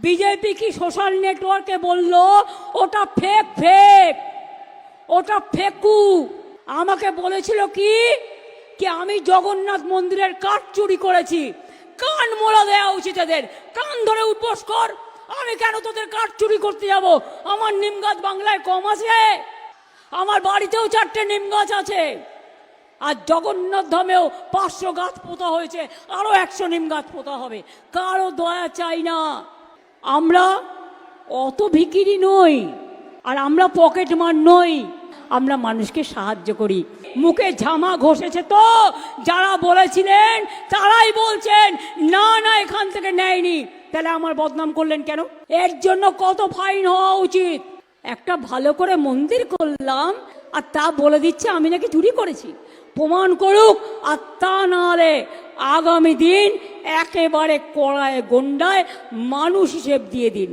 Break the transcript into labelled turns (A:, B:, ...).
A: BJP কি social নেটওয়ার্কে বলল ওটা ফেক ফেক, ওটা ফেকু। আমাকে বলেছিল কি কি আমি জগন্নাথ মন্দিরের কাঠ চুরি করেছি। কান মোড়া দেওয়া উচিত এদের, কান ধরে উপোস কর। আমি কেন তোদের কাঠ চুরি করতে যাব? আমার নিম গাছ বাংলায় কম আছে? আমার বাড়িতেও 4টে নিম গাছ আছে। আর জগন্নাথ ধামেও 500 গাছ পোতা হয়েছে, আরো 100 নিম গাছ পোতা হবে। কারো দয়া চাই না। আমরা অত ভিখিরি নই, আর আমরা পকেট মার নই। আমরা মানুষকে সাহায্য করি। মুখে ঝামা ঘষেছে তো যারা বলেছিলেন তারাই বলছেন না না এখান থেকে নেয়নি। তাহলে আমার বদনাম করলেন কেন? এর জন্য কত ফাইন হওয়া উচিত। একটা ভালো করে মন্দির করলাম আর তা বলে দিচ্ছে আমি নাকি চুরি করেছি। প্রমাণ করুক। আর তা নাহলে আগামী দিন একেবারে কড়ায় গন্ডায় মানুষ হিসেব দিয়ে দিন।